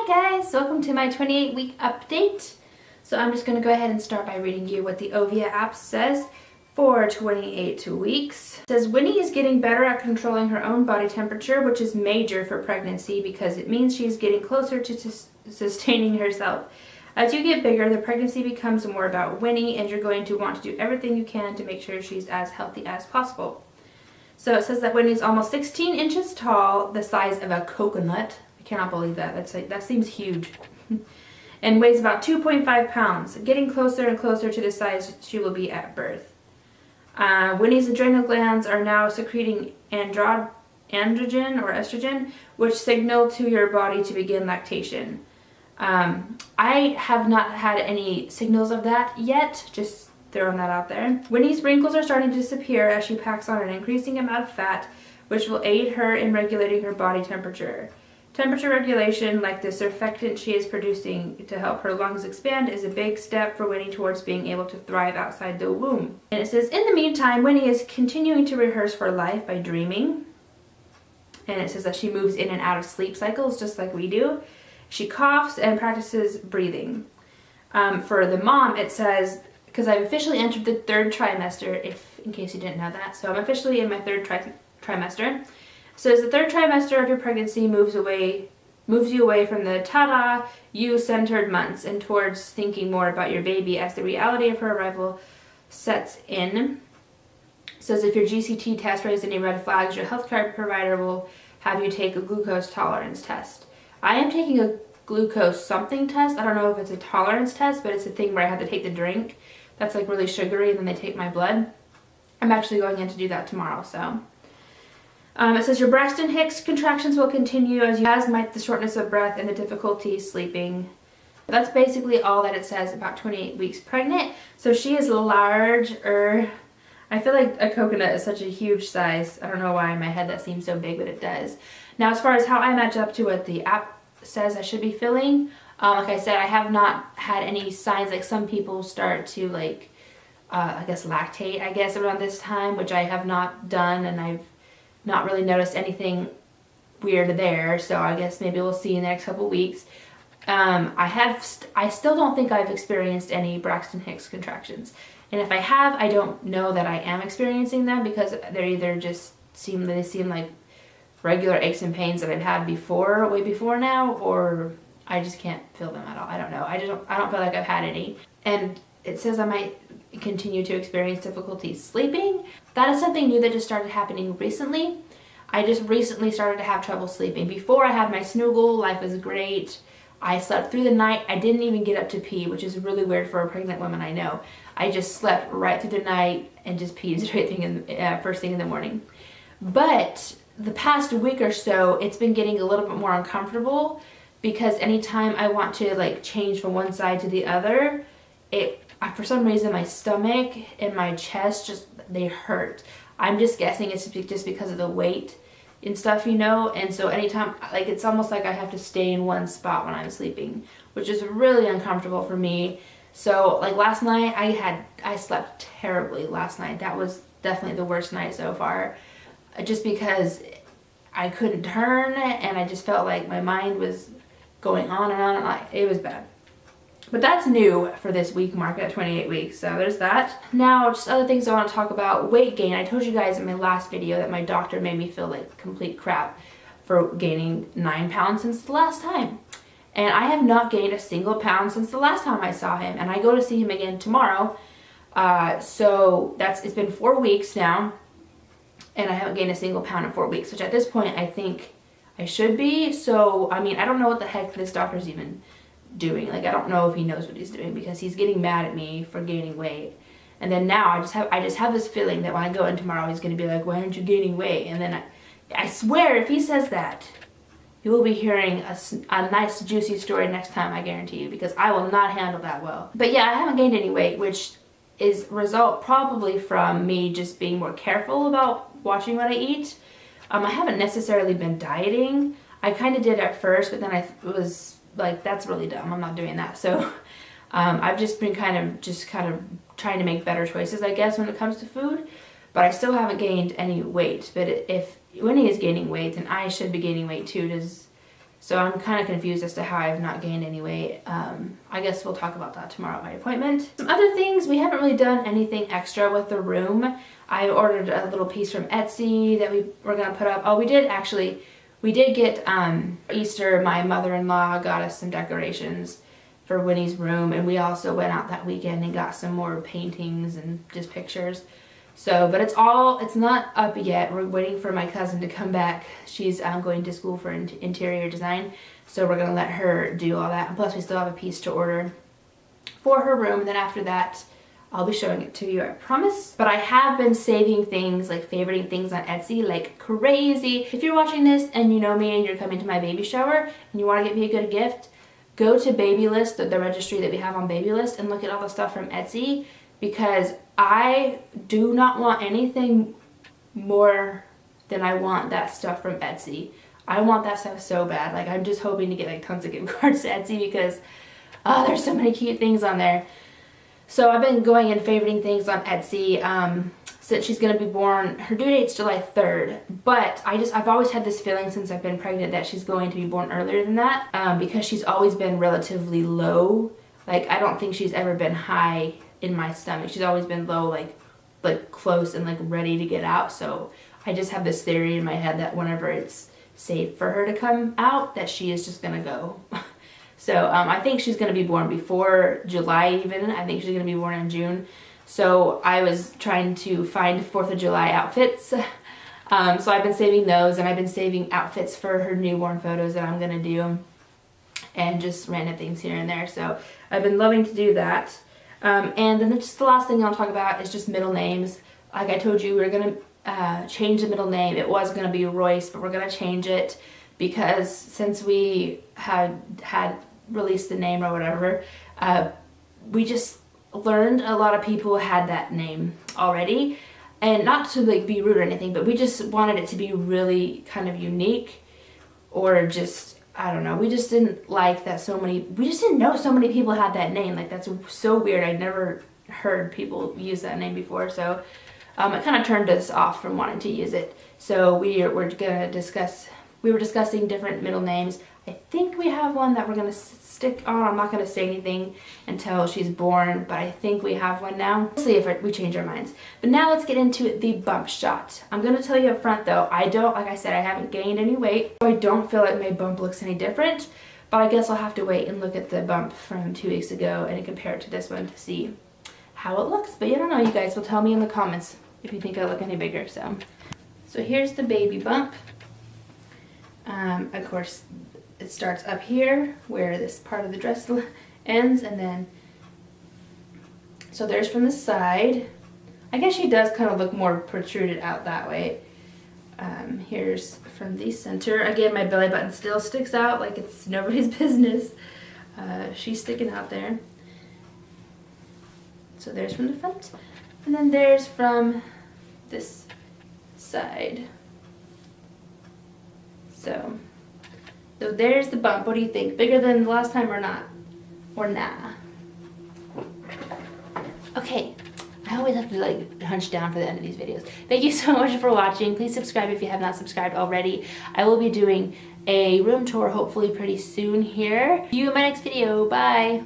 Hi guys, welcome to my 28-week update. So I'm just going to go ahead and start by reading you what the Ovia app says for 28 weeks. It says Winnie is getting better at controlling her own body temperature, which is major for pregnancy because it means she's getting closer to sustaining herself. As you get bigger, the pregnancy becomes more about Winnie, and you're going to want to do everything you can to make sure she's as healthy as possible. So it says that Winnie's almost 16 inches tall, the size of a coconut. I cannot believe that. That seems huge. And weighs about 2.5 pounds, getting closer and closer to the size she will be at birth. Winnie's adrenal glands are now secreting androgen or estrogen, which signal to your body to begin lactation. I have not had any signals of that yet, just throwing that out there. Winnie's wrinkles are starting to disappear as she packs on an increasing amount of fat, which will aid her in regulating her body temperature. Temperature regulation, like the surfactant she is producing to help her lungs expand, is a big step for Winnie towards being able to thrive outside the womb. And it says, in the meantime, Winnie is continuing to rehearse for life by dreaming. And it says that she moves in and out of sleep cycles just like we do. She coughs and practices breathing. For the mom, it says, because I've officially entered the third trimester, in case you didn't know that. So I'm officially in my third trimester. So as the third trimester of your pregnancy moves you away from the ta-da, you-centered months and towards thinking more about your baby as the reality of her arrival sets in. It says if your GCT test raised any red flags, your healthcare provider will have you take a glucose tolerance test. I am taking a glucose something test. I don't know if it's a tolerance test, but it's a thing where I have to take the drink that's like really sugary and then they take my blood. I'm actually going in to do that tomorrow, so. It says your Braxton Hicks contractions will continue as might the shortness of breath and the difficulty sleeping. That's basically all that it says about 28 weeks pregnant. So she is larger. I feel like a coconut is such a huge size. I don't know why in my head that seems so big, but it does. Now, as far as how I match up to what the app says I should be feeling, like I said, I have not had any signs. Like some people start to I guess lactate, around this time, which I have not done, and I've not really noticed anything weird there. So I guess maybe we'll see in the next couple weeks. I still don't think I've experienced any Braxton Hicks contractions. And if I have, I don't know that I am experiencing them because they're either just seem like regular aches and pains that I've had before, way before now, or I just can't feel them at all. I don't know. I don't feel like I've had any. And it says I might continue to experience difficulty sleeping. That is something new that just started happening recently. I just recently started to have trouble sleeping. Before I had my snoogle, life was great. I slept through the night. I didn't even get up to pee, which is really weird for a pregnant woman, I know. I just slept right through the night and just peed straight first thing in the morning. But the past week or so, it's been getting a little bit more uncomfortable because anytime I want to change from one side to the other, for some reason my stomach and my chest they hurt. I'm just guessing it's just because of the weight and stuff, and so anytime, it's almost like I have to stay in one spot when I'm sleeping, which is really uncomfortable for me. So last night, I slept terribly last night. That was definitely the worst night so far, just because I couldn't turn and I just felt like my mind was going on and on and on. It was bad. But that's new for this week mark at 28 weeks, so there's that. Now, just other things I want to talk about. Weight gain. I told you guys in my last video that my doctor made me feel like complete crap for gaining 9 pounds since the last time. And I have not gained a single pound since the last time I saw him, and I go to see him again tomorrow. So it's been 4 weeks now, and I haven't gained a single pound in 4 weeks, which at this point I think I should be. So, I mean, I don't know what the heck this doctor's even doing. I don't know if he knows what he's doing because he's getting mad at me for gaining weight. And then now I just have this feeling that when I go in tomorrow, he's going to be like, why aren't you gaining weight? And then I swear if he says that, you will be hearing a nice juicy story next time, I guarantee you, because I will not handle that well. But yeah, I haven't gained any weight, which is a result probably from me just being more careful about watching what I eat. I haven't necessarily been dieting. I kind of did at first, but then I was that's really dumb. I'm not doing that. So I've just been kind of trying to make better choices, I guess, when it comes to food. But I still haven't gained any weight. But if Winnie is gaining weight, then I should be gaining weight too. So I'm kind of confused as to how I've not gained any weight. I guess we'll talk about that tomorrow at my appointment. Some other things, we haven't really done anything extra with the room. I ordered a little piece from Etsy that we were gonna put up. Oh, we did get Easter, my mother-in-law got us some decorations for Winnie's room, and we also went out that weekend and got some more paintings and just pictures. So, but it's not up yet. We're waiting for my cousin to come back. She's going to school for interior design, so we're gonna let her do all that. And plus, we still have a piece to order for her room, and then after that, I'll be showing it to you, I promise. But I have been saving things, like favoriting things on Etsy like crazy. If you're watching this and you know me and you're coming to my baby shower and you want to get me a good gift, go to Babylist, the registry that we have on Babylist, and look at all the stuff from Etsy, because I do not want anything more than I want that stuff from Etsy. I want that stuff so bad. Like, I'm just hoping to get like tons of gift cards to Etsy because there's so many cute things on there. So I've been going and favoriting things on Etsy since she's gonna be born. Her due date's July 3rd, but I've always had this feeling since I've been pregnant that she's going to be born earlier than that, because she's always been relatively low. Like, I don't think she's ever been high in my stomach. She's always been low, like close and like ready to get out. So I just have this theory in my head that whenever it's safe for her to come out, that she is just gonna go. So I think she's going to be born before July even. I think she's going to be born in June. So I was trying to find 4th of July outfits. So I've been saving those, and I've been saving outfits for her newborn photos that I'm going to do. And just random things here and there. So I've been loving to do that. And then just the last thing I'll talk about is just middle names. Like I told you, we were going to change the middle name. It was going to be Royce, but we're going to change it because since we had released the name or whatever, we just learned a lot of people had that name already, and not to like be rude or anything, but we just wanted it to be really kind of unique, or just, I don't know, we just didn't like that we just didn't know so many people had that name. Like, that's so weird. I'd never heard people use that name before, so it kind of turned us off from wanting to use it. So we were discussing different middle names. I think we have one that we're going to stick on. I'm not going to say anything until she's born, but I think we have one now. We'll see if we change our minds. But now let's get into the bump shot. I'm going to tell you up front though, like I said, I haven't gained any weight, so I don't feel like my bump looks any different, but I guess I'll have to wait and look at the bump from 2 weeks ago and compare it to this one to see how it looks. But I don't know, you guys will tell me in the comments if you think I look any bigger. So here's the baby bump. Of course, it starts up here where this part of the dress ends, and then, so there's from the side. I guess she does kind of look more protruded out that way. Here's from the center. Again, my belly button still sticks out like it's nobody's business. She's sticking out there. So there's from the front, and then there's from this side. So there's the bump. What do you think? Bigger than the last time or not? Or nah? Okay, I always have to like hunch down for the end of these videos. Thank you so much for watching. Please subscribe if you have not subscribed already. I will be doing a room tour hopefully pretty soon here. See you in my next video. Bye!